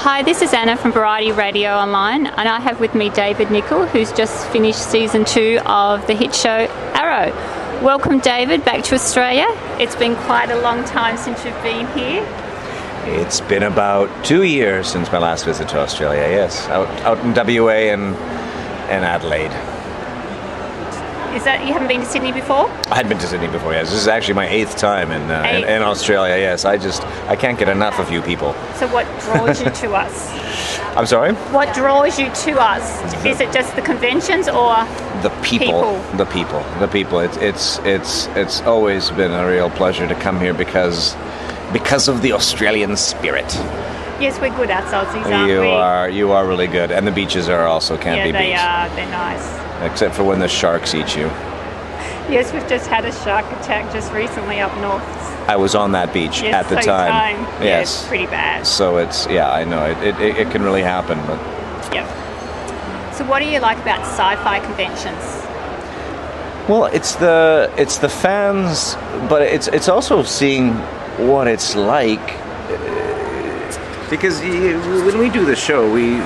Hi, this is Anna from Variety Radio Online, and I have with me David Nykl, who's just finished season 2 of the hit show Arrow. Welcome, David, back to Australia. It's been quite a long time since you've been here. It's been about 2 years since my last visit to Australia, yes. Out in WA and Adelaide. Is that, you haven't been to Sydney before? I had been to Sydney before, yes. This is actually my 8th time in Australia, yes. I can't get enough of you people. So what draws you to us? I'm sorry? What draws you to us? Is it just the conventions or the people? The people. It's always been a real pleasure to come here because of the Australian spirit. Yes, we're good as Aussies, aren't we? You are really good. And the beaches are also can't be beat. Yeah, they are. They're nice. Except for when the sharks eat you. Yes, we've just had a shark attack just recently up north. I was on that beach at the time. Yes. Yeah, it's pretty bad. So I know, it can really happen. But yep. So what do you like about sci-fi conventions? Well, it's the fans, but it's also seeing what it's like. Because when we do the show, we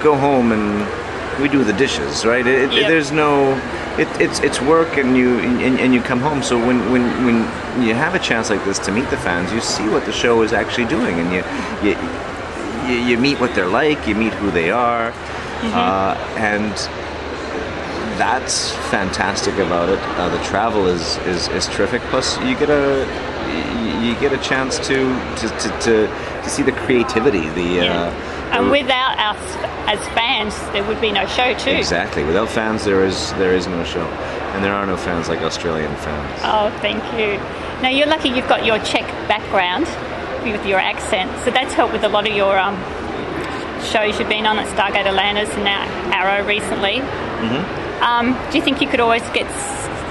go home and we do the dishes, right? There's no, it's work, and you come home. So when you have a chance like this to meet the fans, you see what the show is actually doing, and you meet what they're like, you meet who they are, and that's fantastic about it. The travel is terrific. Plus, you get a chance to see the creativity, and without us as fans, there would be no show too. Exactly. Without fans, there is no show, and there are no fans like Australian fans. Oh, thank you. Now you're lucky you've got your Czech background with your accent, so that's helped with a lot of your shows you've been on at Stargate Atlantis and now Arrow recently. Do you think you could always get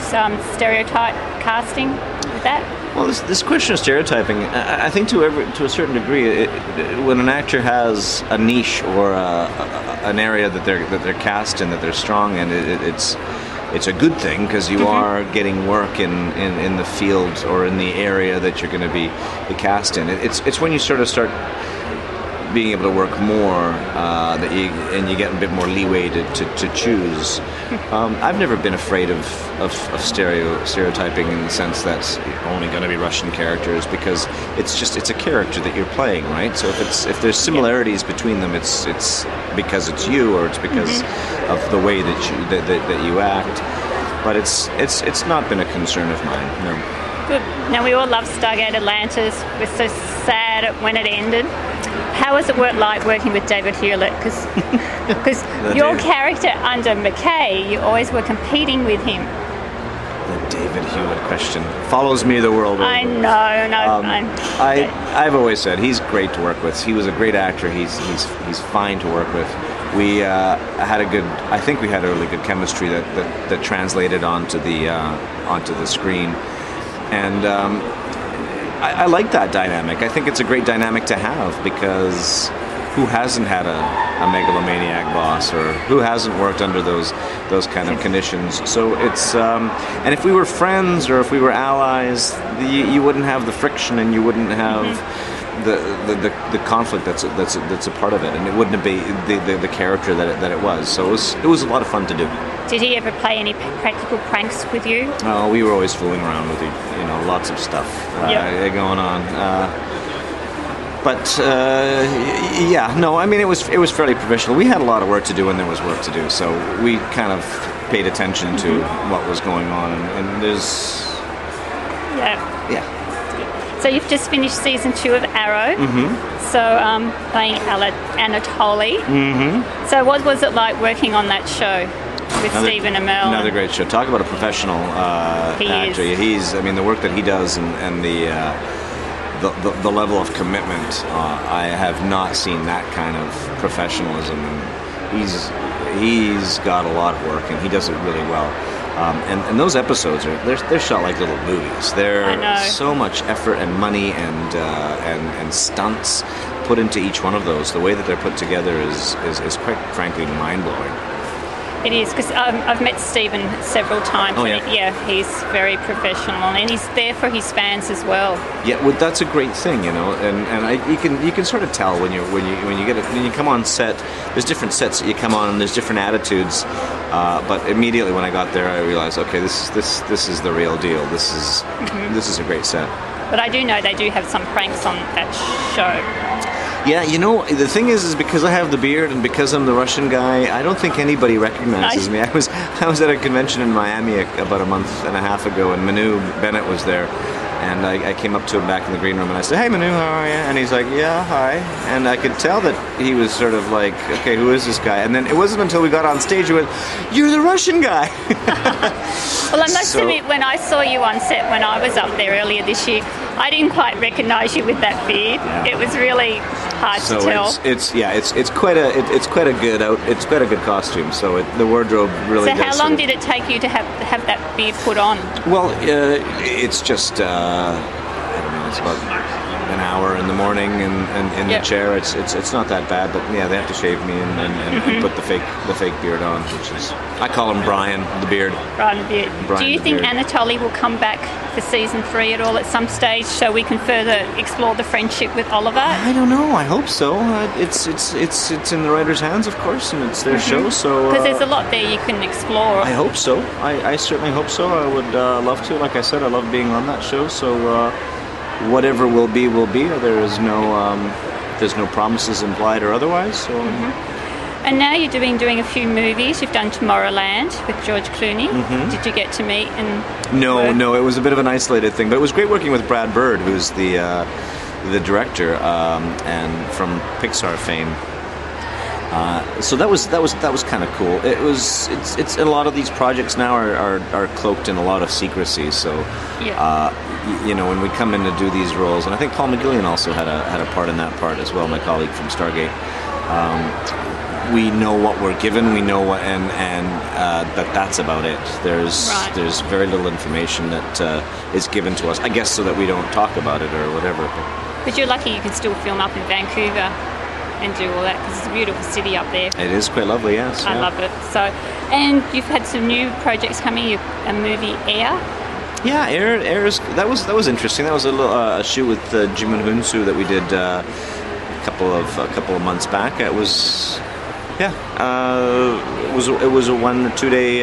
some stereotype casting with that? Well, this question of stereotyping, I think to a certain degree, when an actor has a niche or an area that they're cast in, that they're strong in, it's a good thing, because you are getting work in the field or in the area that you're going to be cast in. It's when you sort of start being able to work more and you get a bit more leeway to choose. I've never been afraid of stereotyping in the sense that you're only going to be Russian characters, because it's a character that you're playing, right? So if there's similarities between them, it's because it's you, or it's because of the way that you act. But it's not been a concern of mine. No. Good. Now, we all love Stargate Atlantis. We're so sad when it ended. How was it like working with David Nykl? Because your character under McKay, you always were competing with him. The David Nykl question follows me the world over. I know. I've always said he's great to work with. He was a great actor. He's fine to work with. We I think we had a really good chemistry that translated onto the screen. And I like that dynamic. I think it's a great dynamic to have, because who hasn't had a megalomaniac boss, or who hasn't worked under those kind of conditions? So it's and if we were friends or if we were allies, you wouldn't have the friction, and you wouldn't have the conflict that's a part of it, and it wouldn't be the character that it was. So it was a lot of fun to do. Did he ever play any practical pranks with you? Oh, we were always fooling around with lots of stuff going on. I mean, it was fairly professional. We had a lot of work to do, and there was work to do, so we kind of paid attention to what was going on, and there's... So you've just finished season 2 of Arrow. So playing Anatoly. So what was it like working on that show with Stephen Amell? Another great show. Talk about a professional actor. The work that he does, and the level of commitment. I have not seen that kind of professionalism. He's got a lot of work, and he does it really well. And those episodes they're shot like little movies. There's so much effort and money and stunts put into each one of those. The way that they're put together is quite frankly mind blowing. It is, because I've met Stephen several times. Oh, and he's very professional, and he's there for his fans as well. Yeah, well, that's a great thing, you know, and you can sort of tell when you come on set. There's different sets that you come on, and there's different attitudes. But immediately when I got there, I realized, okay, this is the real deal. This is a great set. But I do know they do have some pranks on that show. Yeah, you know, the thing is because I have the beard and because I'm the Russian guy, I don't think anybody recognizes me. I was at a convention in Miami about a month and a half ago, and Manu Bennett was there, and I came up to him back in the green room and I said, "Hey Manu, how are you?" And he's like, "Yeah, hi." And I could tell that he was sort of like, "Okay, who is this guy?" And then it wasn't until we got on stage he went, "You're the Russian guy." Well, I must admit, when I saw you on set when I was up there earlier this year, I didn't quite recognise you with that beard. Yeah. It was really hard to tell. It's quite a good costume. So the wardrobe really. So how long did it take you to have that beard put on? Well, it's just I don't know. It's about an hour in the morning and in the chair. It's not that bad, but yeah, they have to shave me and put the fake beard on, which is, I call him Brian the Beard. Brian the Beard. Do you think Anatoly will come back for season 3 at all at some stage, so we can further explore the friendship with Oliver? I don't know. I hope so. It's in the writer's hands, of course, and it's their show. So because there's a lot there you can explore. I hope so. I certainly hope so. I would love to. Like I said, I love being on that show. So. Whatever will be, will be. There's no promises implied or otherwise. So. And now you're doing a few movies. You've done Tomorrowland with George Clooney. Did you get to meet and No, it was a bit of an isolated thing, but it was great working with Brad Bird, who's the director and from Pixar fame. So that was kind of cool. It's a lot of these projects now are cloaked in a lot of secrecy. So you know, when we come in to do these roles, and I think Paul McGillian also had a part in that part as well, my colleague from Stargate. We know what we're given. We know what, and that's about it. There's very little information that is given to us. I guess so that we don't talk about it or whatever. But you're lucky you can still film up in Vancouver and do all that, because it's a beautiful city up there. It is quite lovely, yes. I love it. So, and you've had some new projects coming. A movie, Air. Yeah, Air is that was interesting. That was a shoot with Jim and Hunsu that we did a couple of months back. It was. Yeah, it was a 1 or 2 day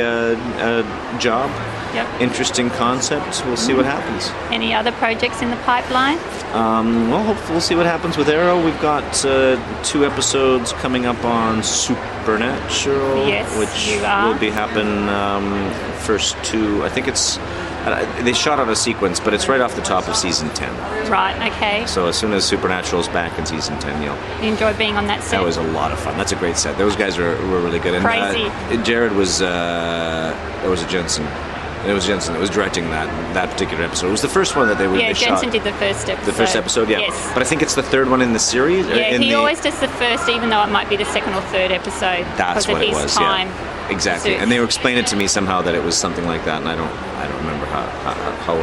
job. Yep. Interesting concept. We'll see what happens. Any other projects in the pipeline? Well, hopefully we'll see what happens with Arrow. We've got 2 episodes coming up on Supernatural, which will be happen first 2. I think it's. They shot out a sequence, but it's right off the top of season 10. Right, okay. So as soon as Supernatural's back in season 10, You enjoy being on that set? That was a lot of fun. That's a great set. Those guys were really good. And, crazy. Jared was Jensen. It was Jensen that was directing that particular episode. It was the first one that they shot. Jensen did the first episode. The first episode, yeah. Yes. But I think it's the 3rd one in the series. Yeah, he always does the first, even though it might be the 2nd or 3rd episode. That's what it was. Time. Yeah. Exactly. And they were explaining it to me somehow that it was something like that, and I don't remember how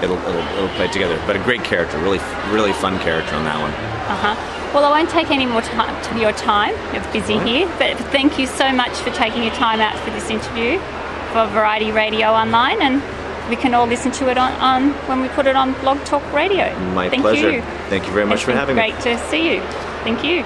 it'll play together. But a great character, really fun character on that one. Well, I won't take any more time to your time. You're busy here, but thank you so much for taking your time out for this interview for Variety Radio Online, and we can all listen to it on when we put it on Blog Talk Radio. My pleasure. Thank you very much for having me. Great to see you. Thank you.